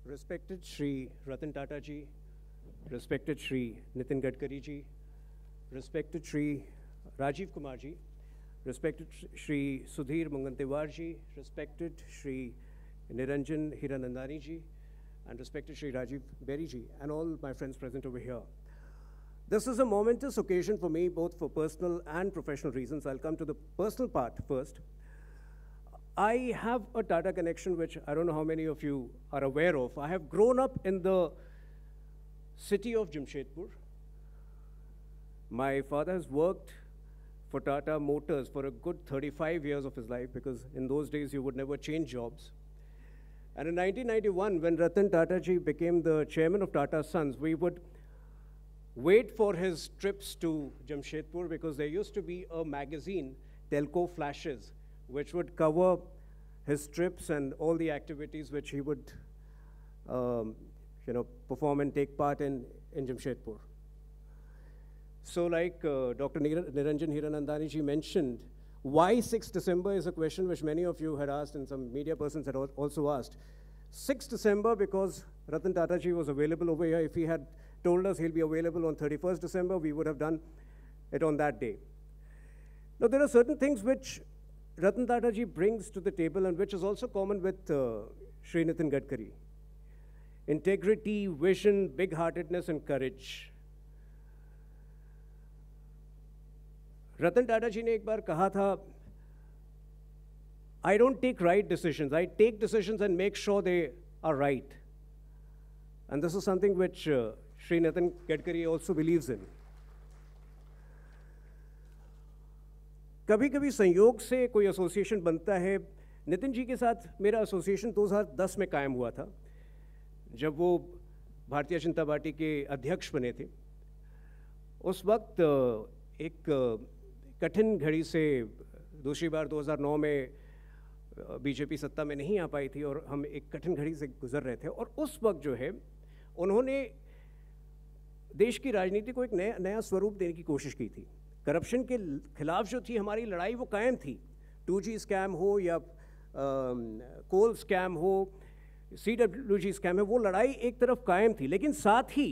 Respected Shri Ratan Tata ji, respected Shri Nitin Gadkari ji, respected Shri Rajiv Kumar ji, respected Shri Sudhir Mungantewar ji, respected Shri Niranjan Hiranandani ji, and respected Shri Rajiv Berry ji, and all my friends present over here. This is a momentous occasion for me, both for personal and professional reasons. I'll come to the personal part first. I have a Tata connection, which I don't know how many of you are aware of. I have grown up in the city of Jamshedpur. My father has worked for Tata Motors for a good 35 years of his life, because in those days you would never change jobs. And in 1991, when Ratan Tata ji became the chairman of Tata Sons, we would wait for his trips to Jamshedpur, because there used to be a magazine, Telco Flashes, which would cover his trips and all the activities which he would perform and take part in Jamshedpur. So like Dr. Niranjan Hiranandani ji mentioned, why 6th December is a question which many of you had asked and some media persons had also asked. 6th December because Ratan Tata ji was available over here. If he had told us he'll be available on 31st December, we would have done it on that day. Now there are certain things which Ratan Tata ji brings to the table and which is also common with Shri Nitin Gadkari. Integrity, vision, big-heartedness and courage. Ratan Tata ji ne ek baar kaha tha, I don't take right decisions. I take decisions and make sure they are right. And this is something which Shri Nitin Gadkari also believes in. कभी कभी संयोग से कोई association बनता है. नितिन जी के साथ मेरा एसोसिएशन 2010 में कायम हुआ था, जब वो भारतीय जनता पार्टी के अध्यक्ष बने थे. उस वक्त एक कठिन घड़ी से दूसरी बार 2009 में बीजेपी सत्ता में नहीं आ पाई थी और हम एक कठिन घड़ी से गुजर रहे थे. और उस वक्त जो है उन्होंने देश की राजनीति को एक नया स्वरूप देने की कोशिश की थी. करप्शन के खिलाफ जो थी हमारी लड़ाई वो कायम थी. 2G स्कैम हो या कोल स्कैम हो, CWG स्कैम है, वो लड़ाई एक तरफ कायम थी. लेकिन साथ ही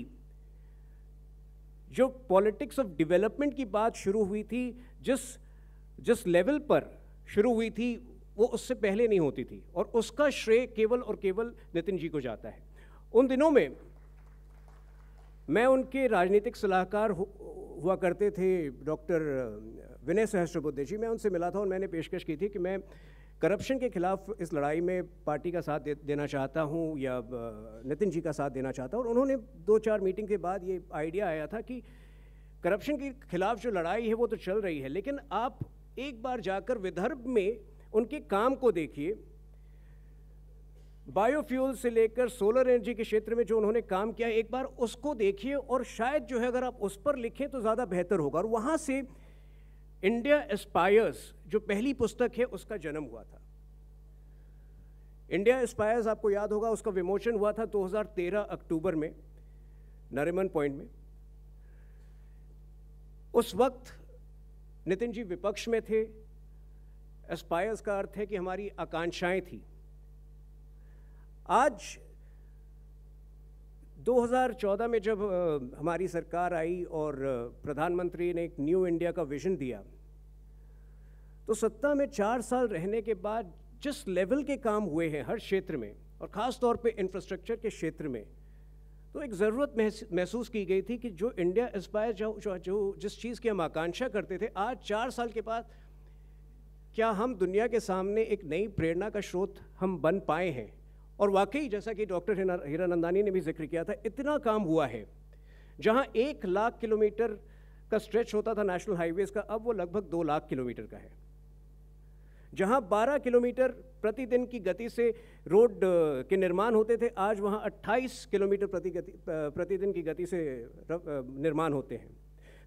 जो पॉलिटिक्स ऑफ डेवलपमेंट की बात शुरू हुई थी, जिस लेवल पर शुरू हुई थी वो उससे पहले नहीं होती थी, और उसका श्रेय केवल और केवल नितिन जी को जाता है. उन दिनों में मैं उनके राजनीतिक सलाहकार हुआ करते थे डॉक्टर विनय सहस्त्रबुद्धे जी. मैं उनसे मिला था और मैंने पेशकश की थी कि मैं करप्शन के खिलाफ इस लड़ाई में पार्टी का साथ देना चाहता हूं या नितिन जी का साथ देना चाहता हूं. और उन्होंने 2-4 मीटिंग के बाद ये आइडिया आया था कि करप्शन के खिलाफ जो लड़ाई है वो तो चल रही है, लेकिन आप एक बार जाकर विदर्भ में उनके काम को देखिए. बायोफ्यूल से लेकर सोलर एनर्जी के क्षेत्र में जो उन्होंने काम किया, एक बार उसको देखिए और शायद जो है अगर आप उस पर लिखें तो ज़्यादा बेहतर होगा. और वहाँ से इंडिया एस्पायर्स जो पहली पुस्तक है उसका जन्म हुआ था. इंडिया एस्पायर्स आपको याद होगा, उसका विमोचन हुआ था 2013 अक्टूबर में नरीमन पॉइंट में. उस वक्त नितिन जी विपक्ष में थे. एस्पायर्स का अर्थ है कि हमारी आकांक्षाएं थी. आज 2014 में जब हमारी सरकार आई और प्रधानमंत्री ने एक न्यू इंडिया का विजन दिया, तो सत्ता में 4 साल रहने के बाद जिस लेवल के काम हुए हैं हर क्षेत्र में और ख़ास तौर पे इंफ्रास्ट्रक्चर के क्षेत्र में, तो एक ज़रूरत महसूस की गई थी कि जो इंडिया एस्पायर जो जिस चीज़ की हम आकांक्षा करते थे, आज 4 साल के बाद क्या हम दुनिया के सामने एक नई प्रेरणा का स्रोत हम बन पाए हैं. और वाकई जैसा कि डॉक्टर हिरानंदानी ने भी जिक्र किया था, इतना काम हुआ है. जहां 1 लाख किलोमीटर का स्ट्रेच होता था नेशनल हाईवेज का, अब वो लगभग 2 लाख किलोमीटर का है. जहां 12 किलोमीटर प्रतिदिन की गति से रोड के निर्माण होते थे, आज वहां 28 किलोमीटर प्रतिदिन की गति से निर्माण होते हैं.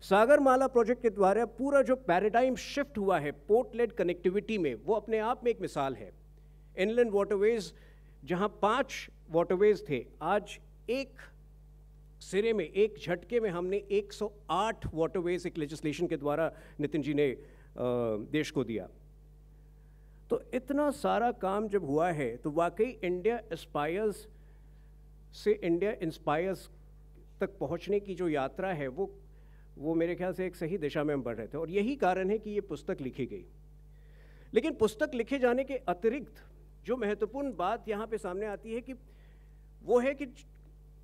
सागरमाला प्रोजेक्ट के द्वारा पूरा जो पैराडाइम शिफ्ट हुआ है पोर्ट लेड कनेक्टिविटी में, वो अपने आप में एक मिसाल है. इनलैंड वाटरवेज जहां 5 वाटरवेज थे, आज एक सिरे में एक झटके में हमने 108 वाटरवेज एक लेजिस्लेशन के द्वारा नितिन जी ने देश को दिया. तो इतना सारा काम जब हुआ है तो वाकई इंडिया एस्पायर्स से इंडिया इंस्पायर्स तक पहुंचने की जो यात्रा है वो मेरे ख्याल से एक सही दिशा में हम बढ़ रहे थे, और यही कारण है कि ये पुस्तक लिखी गई। लेकिन पुस्तक लिखे जाने के अतिरिक्त जो महत्वपूर्ण बात यहाँ पे सामने आती है कि वो है कि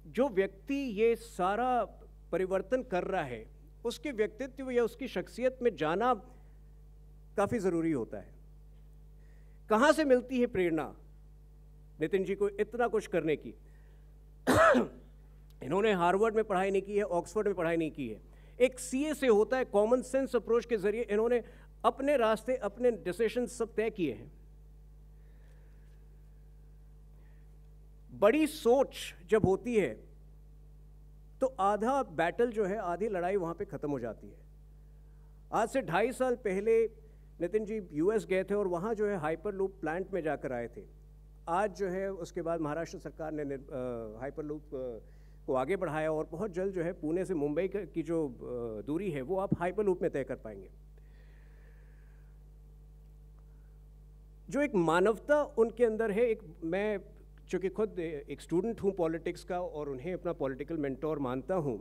जो व्यक्ति ये सारा परिवर्तन कर रहा है उसके व्यक्तित्व या उसकी शख्सियत में जाना काफ़ी ज़रूरी होता है। कहाँ से मिलती है प्रेरणा नितिन जी को इतना कुछ करने की? इन्होंने हार्वर्ड में पढ़ाई नहीं की है, ऑक्सफोर्ड में पढ़ाई नहीं की है। एक सीए से होता है, कॉमन सेंस अप्रोच के जरिए इन्होंने अपने रास्ते, अपने डिसीजन सब तय किए हैं। बड़ी सोच जब होती है तो आधा बैटल जो है, आधी लड़ाई वहां पे खत्म हो जाती है। आज से 2.5 साल पहले नितिन जी यूएस गए थे और वहां जो है हाइपरलूप प्लांट में जाकर आए थे। आज जो है उसके बाद महाराष्ट्र सरकार ने हाइपरलूप को आगे बढ़ाया और बहुत जल्द जो है पुणे से मुंबई की जो दूरी है वो आप हाइपरलूप में तय कर पाएंगे। जो एक मानवता उनके अंदर है, मैं चूँकि खुद एक स्टूडेंट हूँ पॉलिटिक्स का और उन्हें अपना पॉलिटिकल मेंटोर मानता हूँ,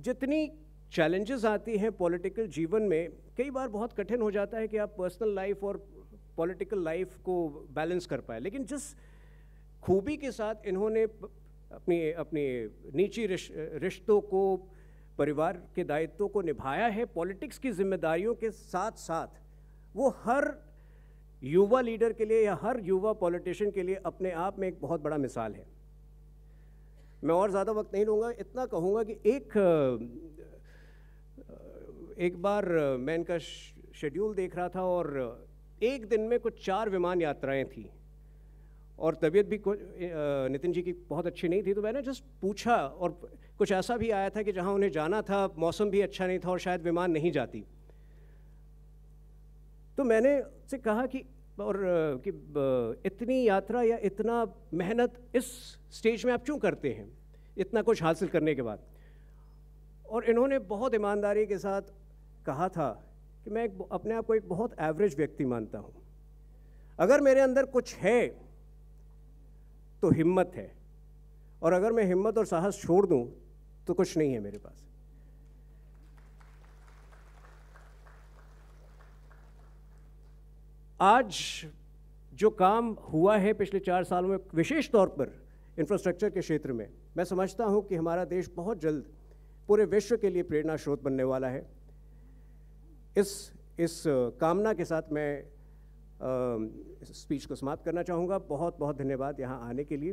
जितनी चैलेंजेस आती हैं पॉलिटिकल जीवन में, कई बार बहुत कठिन हो जाता है कि आप पर्सनल लाइफ और पॉलिटिकल लाइफ को बैलेंस कर पाए। लेकिन जिस खूबी के साथ इन्होंने अपनी निजी रिश्तों को, परिवार के दायित्वों को निभाया है पॉलिटिक्स की जिम्मेदारियों के साथ साथ, वो हर युवा लीडर के लिए या हर युवा पॉलिटिशियन के लिए अपने आप में एक बहुत बड़ा मिसाल है। मैं और ज़्यादा वक्त नहीं लूँगा, इतना कहूँगा कि एक बार मैं इनका शेड्यूल देख रहा था और एक दिन में कुछ 4 विमान यात्राएं थी और तबीयत भी नितिन जी की बहुत अच्छी नहीं थी। तो मैंने जस्ट पूछा, और कुछ ऐसा भी आया था कि जहाँ उन्हें जाना था मौसम भी अच्छा नहीं था और शायद विमान नहीं जाती। तो मैंने से कहा कि इतनी यात्रा या इतना मेहनत इस स्टेज में आप क्यों करते हैं, इतना कुछ हासिल करने के बाद? और इन्होंने बहुत ईमानदारी के साथ कहा था कि मैं अपने आप को एक बहुत एवरेज व्यक्ति मानता हूँ। अगर मेरे अंदर कुछ है तो हिम्मत है, और अगर मैं हिम्मत और साहस छोड़ दूँ तो कुछ नहीं है मेरे पास। आज जो काम हुआ है पिछले 4 सालों में, विशेष तौर पर इंफ्रास्ट्रक्चर के क्षेत्र में, मैं समझता हूं कि हमारा देश बहुत जल्द पूरे विश्व के लिए प्रेरणा स्रोत बनने वाला है। इस कामना के साथ मैं स्पीच को समाप्त करना चाहूँगा। बहुत बहुत धन्यवाद यहाँ आने के लिए।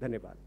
धन्यवाद।